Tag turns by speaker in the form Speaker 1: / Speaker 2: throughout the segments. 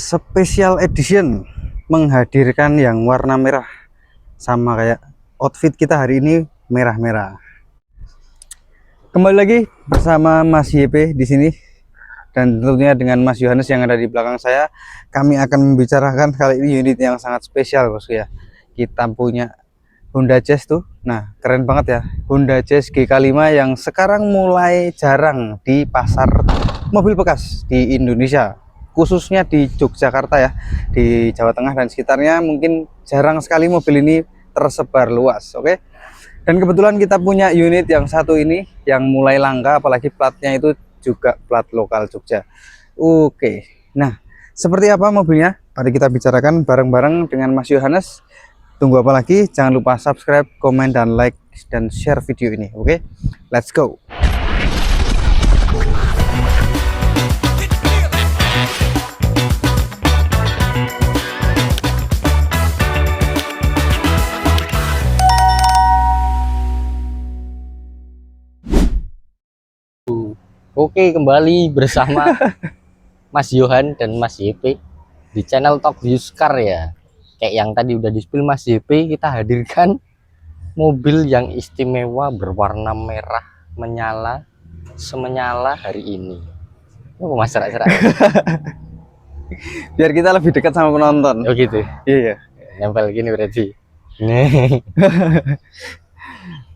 Speaker 1: special edition menghadirkan yang warna merah, sama kayak outfit kita hari ini merah-merah. Kembali lagi bersama Mas YP di sini dan tentunya dengan Mas Yohanes yang ada di belakang saya. Kami akan membicarakan kali ini unit yang sangat spesial, bosku ya. Kita punya Honda Jazz tuh. Nah, keren banget ya. Honda Jazz GK5 yang sekarang mulai jarang di pasar mobil bekas di Indonesia, khususnya di Yogyakarta ya, di Jawa Tengah dan sekitarnya mungkin jarang sekali mobil ini tersebar luas. Oke. Dan kebetulan kita punya unit yang satu ini yang mulai langka, apalagi platnya itu juga plat lokal Jogja. Oke. Nah, seperti apa mobilnya? Mari kita bicarakan bareng-bareng dengan Mas Yohanes. Tunggu apa lagi? Jangan lupa subscribe, komen, dan like dan share video ini. Oke, let's go.
Speaker 2: Oke, kembali bersama Mas Yohan dan Mas YP di channel Talk Used Car ya. Kayak yang tadi udah di-spill Mas YP, kita hadirkan mobil yang istimewa berwarna merah menyala semenyala hari ini. Oh, Mas serak-serak.
Speaker 1: Biar kita lebih dekat sama penonton.
Speaker 2: Oh gitu.
Speaker 1: Iya.
Speaker 2: Nempel gini berarti. Nih.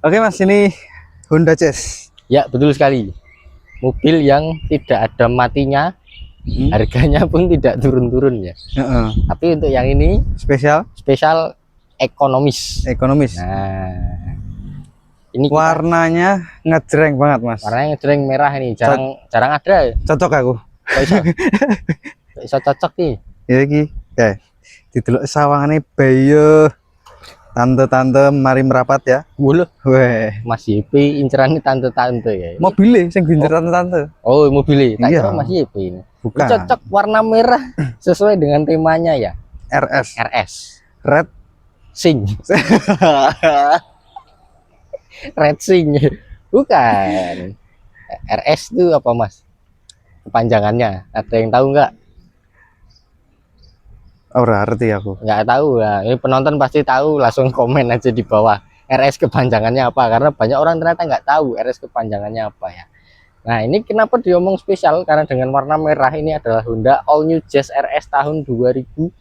Speaker 1: Oke Mas, ini Honda Jazz.
Speaker 2: Ya, betul sekali. Mobil yang tidak ada matinya, harganya pun tidak turun-turun ya. Tapi untuk yang ini
Speaker 1: Spesial
Speaker 2: ekonomis.
Speaker 1: Nah,
Speaker 2: ini
Speaker 1: warnanya ngejreng banget Mas.
Speaker 2: Warnanya ngejreng merah ini, jarang ada.
Speaker 1: Cocok aku.
Speaker 2: Kok iso cocok nih.
Speaker 1: Ya iki. Oke. Didelok sawangane bayo. Tante-tante mari merapat ya.
Speaker 2: Wuluh,
Speaker 1: Weh,
Speaker 2: Mas YP incerannya tante-tante ya.
Speaker 1: mobilnya sing diincer tante-tante.
Speaker 2: Oh, mobilnya. Tak
Speaker 1: Iya.
Speaker 2: kira Mas YP ini.
Speaker 1: Bukan.
Speaker 2: Cocok warna merah sesuai dengan temanya ya. RS.
Speaker 1: Red
Speaker 2: Sing. Red Sing. Bukan. RS itu apa Mas? Kepanjangannya. Ada yang tahu nggak?
Speaker 1: ora arti aku.
Speaker 2: Nggak tahu lah. Ini penonton pasti tahu, langsung komen aja di bawah. RS kepanjangannya apa? Karena banyak orang ternyata nggak tahu RS kepanjangannya apa ya. Nah, ini kenapa diomong spesial? Karena dengan warna merah ini adalah Honda All New Jazz RS tahun 2019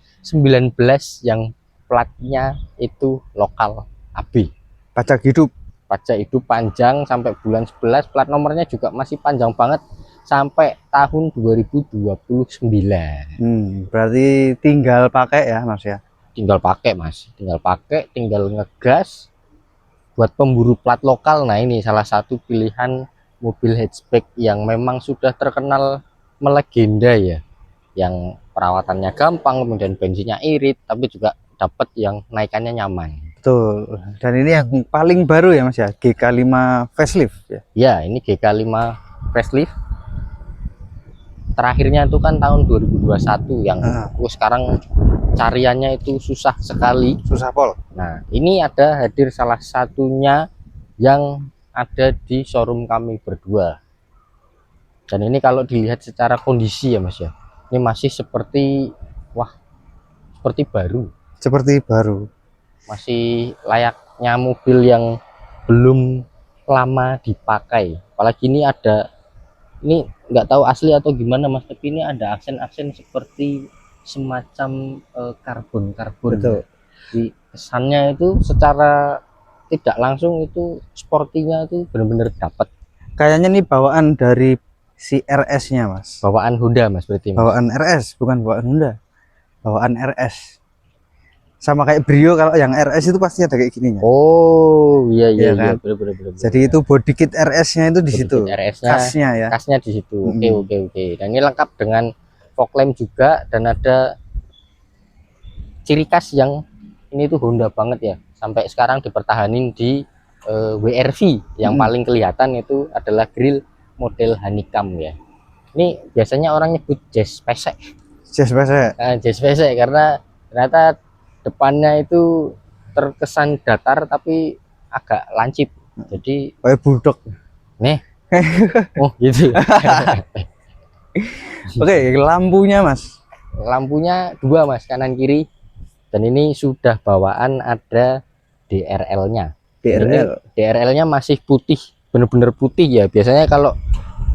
Speaker 2: yang platnya itu lokal AB.
Speaker 1: Pajak hidup.
Speaker 2: Pajak hidup panjang sampai bulan 11, plat nomornya juga masih panjang banget sampai tahun 2029.
Speaker 1: Berarti tinggal pakai ya Mas ya.
Speaker 2: Tinggal pakai Mas, tinggal ngegas buat pemburu plat lokal. Nah, ini salah satu pilihan mobil hatchback yang memang sudah terkenal melegenda ya, yang perawatannya gampang, kemudian bensinnya irit, tapi juga dapat yang naikannya nyaman.
Speaker 1: Betul. Dan ini yang paling baru ya Mas ya, GK5 facelift ya.
Speaker 2: Ya, ini GK5 facelift. Terakhirnya itu kan tahun 2021 yang sekarang cariannya itu susah sekali.
Speaker 1: Susah pol.
Speaker 2: Nah, ini ada hadir salah satunya yang ada di showroom kami berdua. Dan ini kalau dilihat secara kondisi ya Mas ya, ini masih seperti seperti baru.
Speaker 1: Seperti baru.
Speaker 2: Masih layaknya mobil yang belum lama dipakai. Apalagi ini nggak tahu asli atau gimana Mas, tapi ini ada aksen-aksen seperti semacam karbon.
Speaker 1: Betul.
Speaker 2: Di kesannya itu secara tidak langsung itu sportinya itu benar-benar dapat.
Speaker 1: Kayaknya nih bawaan dari si RS-nya Mas.
Speaker 2: Bawaan Honda Mas berarti Mas.
Speaker 1: Bawaan RS, bukan bawaan Honda. Bawaan RS. Sama kayak Brio, kalau yang RS itu pasti ada kayak gininya.
Speaker 2: Oh iya
Speaker 1: kan?
Speaker 2: Bener.
Speaker 1: Jadi itu body kit RS-nya itu di situ.
Speaker 2: RS-nya,
Speaker 1: kasnya ya.
Speaker 2: Kasnya di situ. Oke. Dan ini lengkap dengan fog lamp juga, dan ada ciri khas yang ini tuh Honda banget ya. Sampai sekarang dipertahanin di WRV yang paling kelihatan itu adalah grill model honeycomb ya. Ini biasanya orang nyebut jazz pesek.
Speaker 1: Jazz pesek.
Speaker 2: Jazz pesek karena ternyata depannya itu terkesan datar tapi agak lancip. Jadi
Speaker 1: kayak bulldog.
Speaker 2: Nih. Oh, gitu.
Speaker 1: Oke, lampunya Mas.
Speaker 2: lampunya dua mas, kanan kiri, dan ini sudah bawaan ada DRL-nya. DRL-nya masih putih, bener-bener putih ya. Biasanya kalau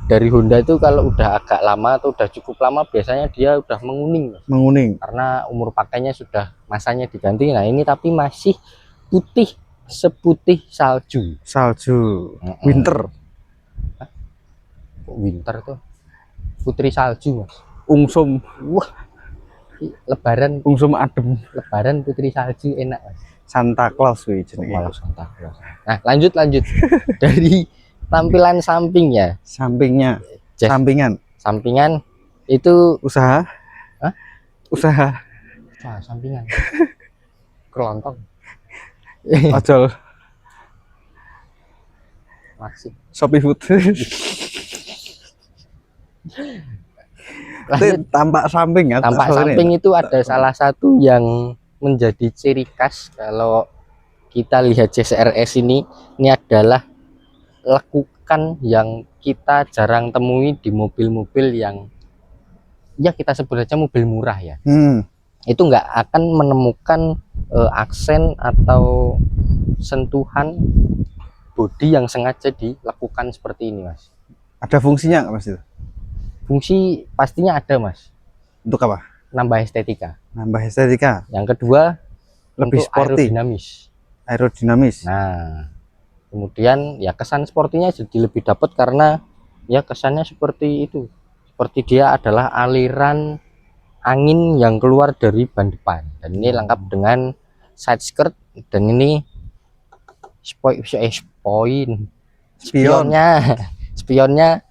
Speaker 2: dari Honda itu kalau udah agak lama atau udah cukup lama biasanya dia udah menguning mas.
Speaker 1: Menguning.
Speaker 2: Karena umur pakainya sudah masanya diganti. Nah ini tapi masih putih seputih salju.
Speaker 1: Salju. Winter.
Speaker 2: Winter tuh putri salju mas.
Speaker 1: Ungsum.
Speaker 2: Wah, lebaran
Speaker 1: Ungsum adem.
Speaker 2: lebaran putri salju enak mas.
Speaker 1: Santa Claus wih jenenge.
Speaker 2: Malah Santa Claus. Nah lanjut dari tampilan sampingnya,
Speaker 1: Sampingnya.
Speaker 2: Just
Speaker 1: Sampingan.
Speaker 2: sampingan itu
Speaker 1: Usaha.
Speaker 2: Hah?
Speaker 1: Usaha.
Speaker 2: wah sampingan kelontong
Speaker 1: Ojol.
Speaker 2: masih.
Speaker 1: Shopee Food.
Speaker 2: Lanjut,
Speaker 1: Tampak samping ya.
Speaker 2: tampak samping itu ada salah satu yang menjadi ciri khas kalau kita lihat CSRS ini adalah lekukan yang kita jarang temui di mobil-mobil yang ya kita sebut saja mobil murah ya. Itu nggak akan menemukan aksen atau sentuhan bodi yang sengaja dilakukan seperti ini mas.
Speaker 1: Ada fungsinya nggak mas itu?
Speaker 2: Fungsi pastinya ada mas,
Speaker 1: Untuk apa?
Speaker 2: nambah estetika.
Speaker 1: Nambah estetika.
Speaker 2: Yang kedua
Speaker 1: Lebih
Speaker 2: untuk
Speaker 1: sporty.
Speaker 2: aerodinamis.
Speaker 1: Aerodinamis.
Speaker 2: Nah kemudian ya kesan sportinya jadi lebih dapat karena ya kesannya seperti itu, seperti dia adalah aliran angin yang keluar dari ban depan, dan ini lengkap dengan side skirt, dan ini spionnya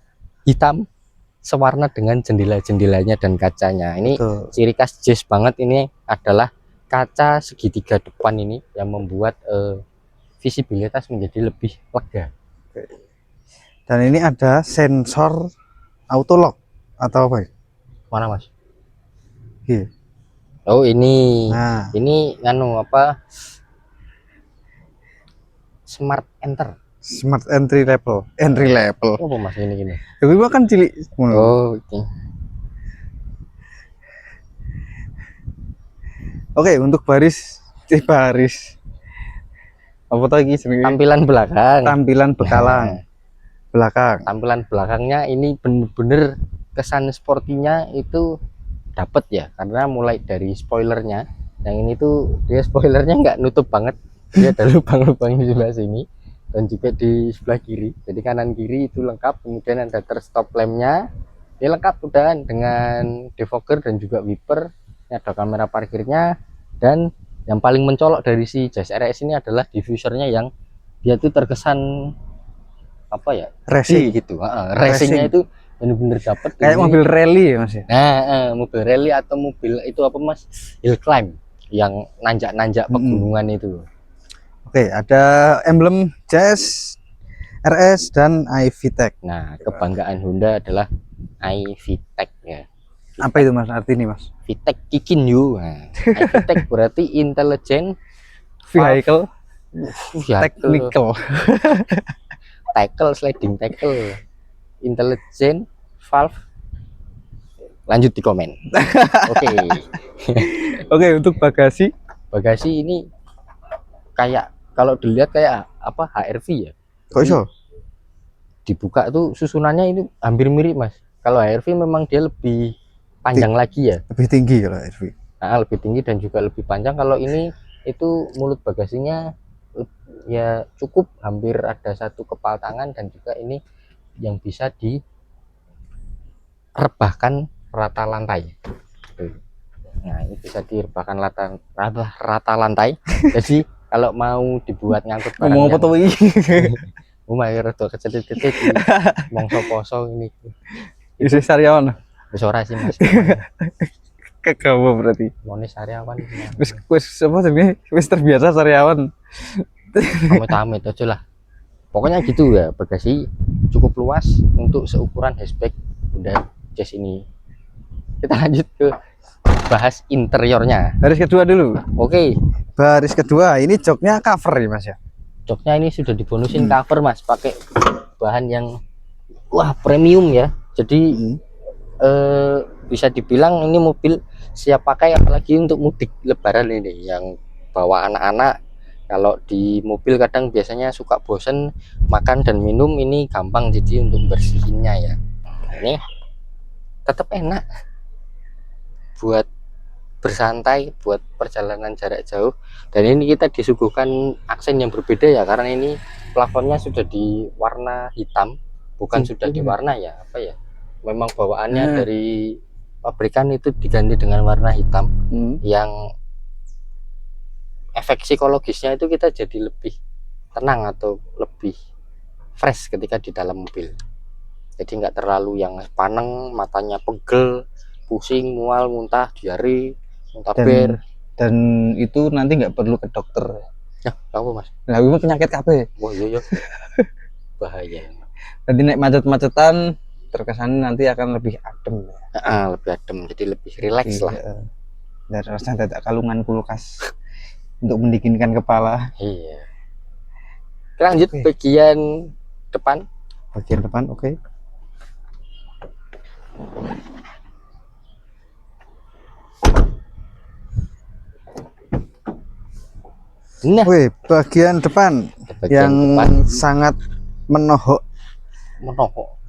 Speaker 2: hitam sewarna dengan jendela-jendelanya dan kacanya. Ini
Speaker 1: Betul.
Speaker 2: ciri khas Jazz banget. Ini adalah kaca segitiga depan ini yang membuat visibilitas menjadi lebih lega.
Speaker 1: Dan ini ada sensor auto lock atau apa?
Speaker 2: Mana mas?
Speaker 1: Iya.
Speaker 2: Oh ini,
Speaker 1: Nah,
Speaker 2: ini nganu apa? Smart Enter.
Speaker 1: smart entry level.
Speaker 2: Apa mas ini gini?
Speaker 1: Tapi kan cilik.
Speaker 2: Oh oke.
Speaker 1: Oke, untuk baris apa lagi jenenge?
Speaker 2: Tampilan belakang.
Speaker 1: Tampilan bekalang
Speaker 2: Nah,
Speaker 1: belakang.
Speaker 2: tampilan belakangnya ini bener-bener kesan sportinya itu dapat ya, karena mulai dari spoilernya. Yang ini tuh dia spoilernya nggak nutup banget, dia ada lubang-lubang di sebelah sini dan juga di sebelah kiri. Jadi kanan kiri itu lengkap. Kemudian ada stop lampnya, dia lengkap udah dengan defogger dan juga wiper. Ini ada kamera parkirnya, dan yang paling mencolok dari si Jazz RS ini adalah diffusernya yang dia tuh terkesan apa ya,
Speaker 1: Racing
Speaker 2: gitu. Racingnya itu bener-bener dapet
Speaker 1: kayak
Speaker 2: ini.
Speaker 1: mobil rally ya mas ya.
Speaker 2: Nah, mobil rally atau mobil itu apa mas, hill climb yang nanjak-nanjak pegunungan itu.
Speaker 1: Oke, ada emblem Jazz RS dan iVTEC.
Speaker 2: Nah, kebanggaan Honda adalah iVTEC ya.
Speaker 1: Apa itu mas arti ini mas?
Speaker 2: VTEC Kikin You. Nah, iVTEC berarti intelligent
Speaker 1: Vehicle
Speaker 2: ya,
Speaker 1: technical.
Speaker 2: tackle, sliding tackle, intelligent valve. Lanjut di komen. Oke.
Speaker 1: Oke, untuk bagasi
Speaker 2: Ini kayak kalau dilihat kayak apa, HRV ya.
Speaker 1: kok iso?
Speaker 2: Dibuka tuh susunannya itu hampir mirip mas. Kalau HRV memang dia lebih panjang lagi ya.
Speaker 1: Lebih tinggi kalau RV.
Speaker 2: Nah, lebih tinggi dan juga lebih panjang. Kalau ini itu mulut bagasinya ya cukup, hampir ada satu kepal tangan, dan juga ini yang bisa direbahkan rata lantai. Nah ini bisa direbahkan rata lantai. Jadi kalau mau dibuat ngangkut barang
Speaker 1: Ngomong apa tuh ini?
Speaker 2: Umay rada kecetit-kecit mongso poso ini.
Speaker 1: Isi Saryawan.
Speaker 2: Wis ora sih mas.
Speaker 1: Kagawa berarti.
Speaker 2: Monis Saryawan.
Speaker 1: Wis apa jenenge? Wis terbiasa Saryawan.
Speaker 2: Amit-amit aja lah. Pokoknya gitu ya, bagasi cukup luas untuk seukuran hatchback Honda Jazz ini. Kita lanjut ke bahas interiornya.
Speaker 1: Baris kedua dulu.
Speaker 2: Oke,
Speaker 1: Baris kedua, ini joknya cover ya mas ya.
Speaker 2: joknya ini sudah dibonusin cover mas, pakai bahan yang wah premium ya. Jadi bisa dibilang ini mobil siap pakai, apalagi untuk mudik lebaran ini yang bawa anak-anak. Kalau di mobil kadang biasanya suka bosen makan dan minum, ini gampang jadi untuk bersihinnya ya. Nah, ini tetap enak buat bersantai, buat perjalanan jarak jauh. Dan ini kita disuguhkan aksen yang berbeda ya, karena ini plafonnya sudah di warna hitam, bukan sudah di warna ya apa ya, memang bawaannya dari pabrikan itu diganti dengan warna hitam. Yang efek psikologisnya itu kita jadi lebih tenang atau lebih fresh ketika di dalam mobil, jadi nggak terlalu yang paneng, matanya pegel, pusing, mual, muntah, diare, muntaber.
Speaker 1: Dan itu nanti nggak perlu ke dokter.
Speaker 2: Ya, kamu mas.
Speaker 1: Nah, itu penyakit kabeh.
Speaker 2: Wah iya, bahaya.
Speaker 1: Nanti naik macet-macetan terkesan nanti akan lebih adem.
Speaker 2: Lebih adem, jadi lebih rileks lah.
Speaker 1: Dan rasanya tidak kalungan kulkas untuk mendinginkan kepala.
Speaker 2: Iya. Lanjut bagian depan.
Speaker 1: Bagian depan, oke.
Speaker 2: Nah,
Speaker 1: wih, bagian depan yang
Speaker 2: depan
Speaker 1: sangat menohok.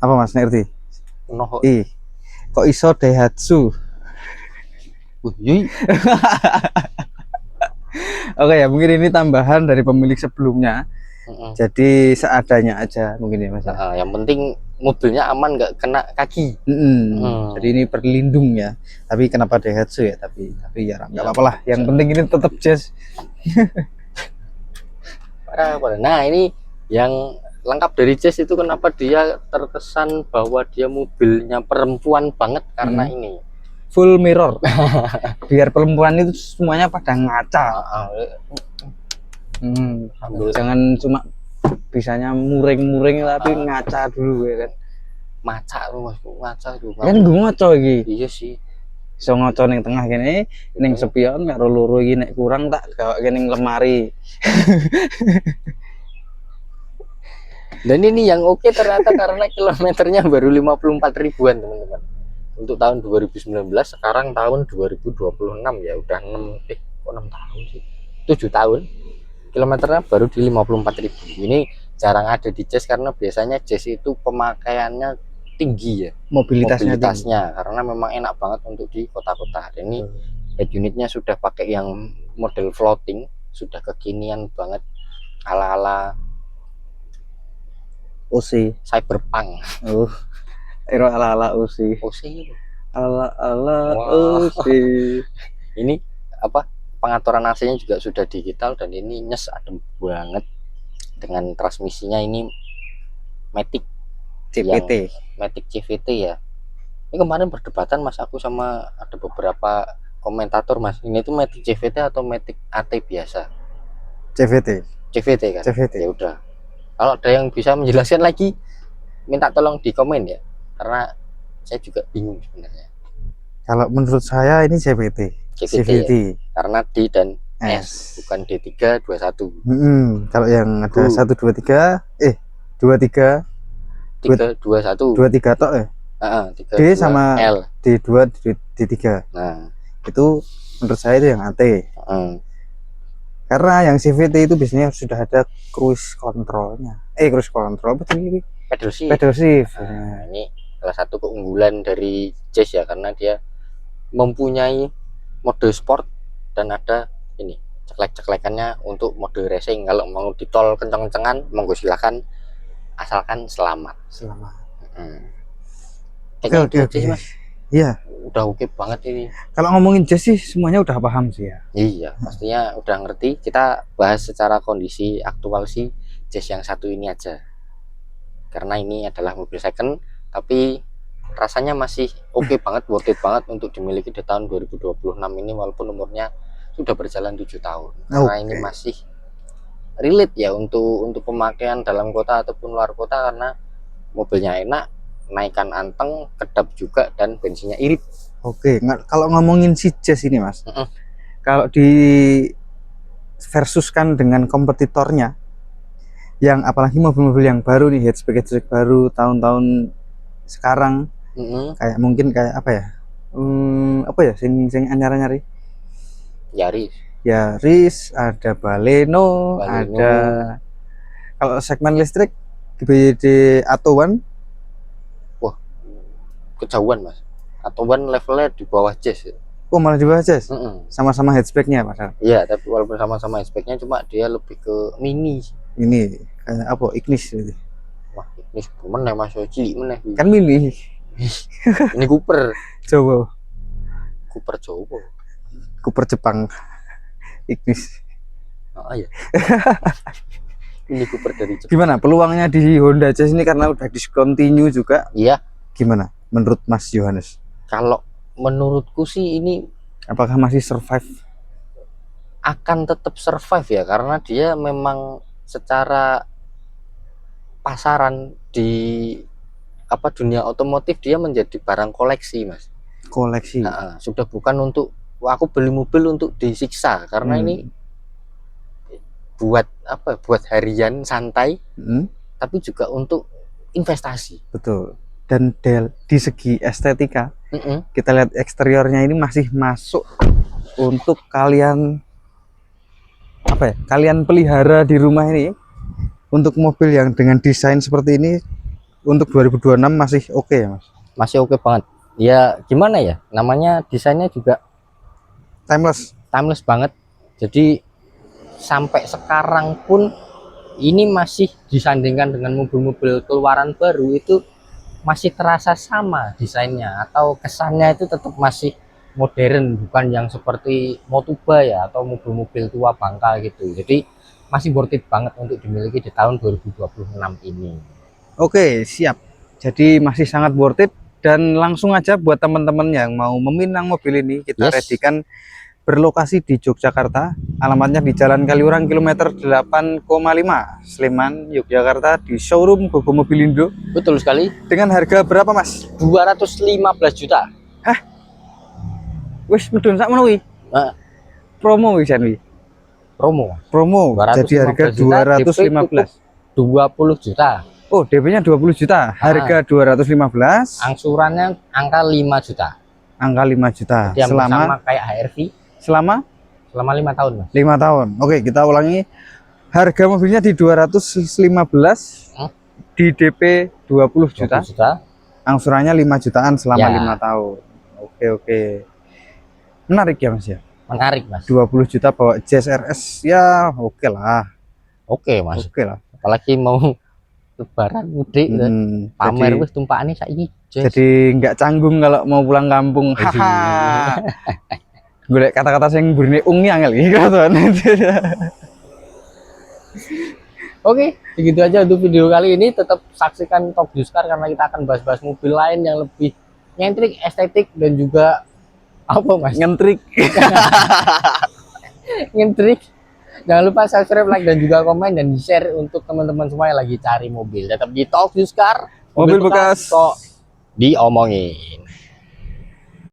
Speaker 1: Apa mas ngerti?
Speaker 2: Menohok.
Speaker 1: Kok iso Daihatsu? Oke ya, mungkin ini tambahan dari pemilik sebelumnya. Jadi seadanya aja mungkin ya mas.
Speaker 2: Yang penting mobilnya aman, nggak kena kaki.
Speaker 1: Jadi ini berlindung ya. Tapi kenapa Daihatsu ya? Tapi ya nggak apa-apa lah. Yang penting ini tetap jazz.
Speaker 2: Nah ini yang lengkap dari Jazz itu, kenapa dia terkesan bahwa dia mobilnya perempuan banget, karena ini
Speaker 1: full mirror. Biar perempuan itu semuanya pada ngaca. Jangan cuma bisanya muring-muring tapi ngaca dulu ya kan.
Speaker 2: Ngaca dulu.
Speaker 1: Kan gue ngaca lagi.
Speaker 2: Iya sih.
Speaker 1: So ngaca ning tengah gini, ning spion karo loro iki nek kurang tak gawake ning lemari.
Speaker 2: Dan ini yang oke ternyata karena kilometernya baru 54 ribuan teman-teman. Untuk tahun 2019, sekarang tahun 2026 ya, udah 6 tahun sih. 7 tahun. Kilometernya baru di 54 ribu. Ini jarang ada di Jazz, karena biasanya Jazz itu pemakaiannya tinggi ya, mobilitasnya karena memang enak banget untuk di kota-kota. Ini head unitnya sudah pakai yang model floating, sudah kekinian banget, ala-ala
Speaker 1: OC
Speaker 2: cyberpunk.
Speaker 1: Ala-ala OC. Ala-ala OC.
Speaker 2: Ini apa, pengaturan AC-nya juga sudah digital, dan ini nyes adem banget. Dengan transmisinya ini Matic CVT. Matic CVT ya. Ini kemarin perdebatan mas, aku sama ada beberapa komentator mas, ini tuh Matic CVT atau Matic AT biasa? CVT kan? CVT. Ya udah, kalau ada yang bisa menjelaskan lagi, minta tolong di komen ya, karena saya juga bingung sebenarnya.
Speaker 1: Kalau menurut saya ini CVT.
Speaker 2: CVT. Ya? Karena D dan S, bukan D321.
Speaker 1: Kalau yang ada 123 23 23 tok ya. D sama L. D2 D3. Nah, itu menurut saya itu yang AT. Karena yang CVT itu biasanya sudah ada cruise controlnya. Cruise control apa sih? Pedal shift.
Speaker 2: Nah, ini salah satu keunggulan dari Jazz ya, karena dia mempunyai mode sport dan ada ini ceklek-ceklekannya untuk mode racing. Kalau mau di tol kenceng-kencengan, monggo silakan, asalkan selamat. Oke.
Speaker 1: Iya,
Speaker 2: udah oke banget ini.
Speaker 1: Kalau ngomongin Jazz sih semuanya udah paham sih ya.
Speaker 2: Iya, pastinya udah ngerti. Kita bahas secara kondisi aktual sih Jazz yang satu ini aja, karena ini adalah mobil second, tapi rasanya masih oke banget, worth it banget untuk dimiliki di tahun 2026 ini, walaupun umurnya sudah berjalan 7 tahun. Karena ini masih relate ya untuk pemakaian dalam kota ataupun luar kota, karena mobilnya enak, naikkan anteng, kedap juga, dan bensinnya irit.
Speaker 1: Kalau ngomongin si Jazz ini mas, kalau di versuskan dengan kompetitornya, yang apalagi mobil-mobil yang baru nih, hatchback baru tahun-tahun sekarang, Kayak mungkin kayak apa ya? Apa ya sing anyar-anyar iki?
Speaker 2: Yaris,
Speaker 1: Yaris, ada Baleno,
Speaker 2: Baleno.
Speaker 1: ada kalau segmen listrik BYD Atto One.
Speaker 2: Wah, kejauhan Mas. Atau one levelnya di bawah Jazz ya.
Speaker 1: Oh malah di bawah Jazz.
Speaker 2: Mm-mm.
Speaker 1: Sama-sama hatchbacknya Mas.
Speaker 2: Iya, tapi walaupun sama-sama speknya cuma dia lebih ke mini.
Speaker 1: Ini kayak apa? Ignis gitu.
Speaker 2: Wah, ini sebelum ya Mas cilik meneh.
Speaker 1: Kan mini.
Speaker 2: Ini Cooper.
Speaker 1: Coba
Speaker 2: Cooper Jawa.
Speaker 1: Cooper Jepang. Ignis.
Speaker 2: Ah iya. Ini Cooper dari Jepang.
Speaker 1: Gimana peluangnya di Honda Jazz ini karena udah discontinue juga?
Speaker 2: Iya,
Speaker 1: Gimana menurut Mas Yohanes?
Speaker 2: kalau menurutku sih ini
Speaker 1: Apakah masih survive?
Speaker 2: akan tetap survive ya, karena dia memang secara pasaran di dunia otomotif dia menjadi barang koleksi Mas.
Speaker 1: Koleksi.
Speaker 2: Sudah bukan untuk aku beli mobil untuk disiksa, karena ini buat buat harian santai, tapi juga untuk investasi.
Speaker 1: Betul. Dan di segi estetika, kita lihat eksteriornya ini masih masuk untuk kalian kalian pelihara di rumah ini. Untuk mobil yang dengan desain seperti ini untuk 2026 masih oke ya Mas?
Speaker 2: Masih oke banget. Ya gimana ya, namanya desainnya juga
Speaker 1: timeless
Speaker 2: banget. Jadi sampai sekarang pun ini masih disandingkan dengan mobil-mobil keluaran baru itu masih terasa sama desainnya, atau kesannya itu tetap masih modern, bukan yang seperti Motuba ya, atau mobil-mobil tua bangka gitu. Jadi masih worth it banget untuk dimiliki di tahun 2026 ini.
Speaker 1: Oke, siap. Jadi masih sangat worth it, dan langsung aja buat teman-teman yang mau meminang mobil ini, kita readikan berlokasi di Yogyakarta. Alamatnya di Jalan Kaliurang kilometer 8,5 Sleman, Yogyakarta, di showroom Gogo Mobilindo.
Speaker 2: Betul sekali.
Speaker 1: Dengan harga berapa Mas?
Speaker 2: 215 juta.
Speaker 1: Hah? Wis medun sak menawi. Promo wisan wi. Promo. Jadi harga 215.
Speaker 2: 20 juta.
Speaker 1: Oh, DP-nya 20 juta. Harga 215.
Speaker 2: Angsurannya angka 5 juta.
Speaker 1: Angka 5 juta.
Speaker 2: Dia
Speaker 1: selama
Speaker 2: sama kayak HRV.
Speaker 1: Selama
Speaker 2: 5 tahun, Mas.
Speaker 1: 5 tahun. Oke, kita ulangi. Harga mobilnya di 215, di DP 20 juta. Angsurannya 5 jutaan selama 5 tahun. Oke. Menarik ya Mas ya?
Speaker 2: Menarik Mas.
Speaker 1: 20 juta bawa Jazz RS ya oke lah.
Speaker 2: Oke Mas.
Speaker 1: Oke lah.
Speaker 2: Apalagi mau lebaran mudik pamer wis tumpakane saiki.
Speaker 1: Jadi nggak canggung kalau mau pulang kampung. Haha. Golek kata-kata sing burine ungi angel iki kan.
Speaker 2: Oke, begitu aja untuk video kali ini. Tetap saksikan Top Juskar karena kita akan bahas-bahas mobil lain yang lebih nyentrik, estetik, dan juga apa Mas?
Speaker 1: Ngentrik.
Speaker 2: Ngentrik. Jangan lupa subscribe, like, dan juga komen, dan share untuk teman-teman semua yang lagi cari mobil. Tetap di Top Juskar,
Speaker 1: mobil bekas
Speaker 2: kok diomongin.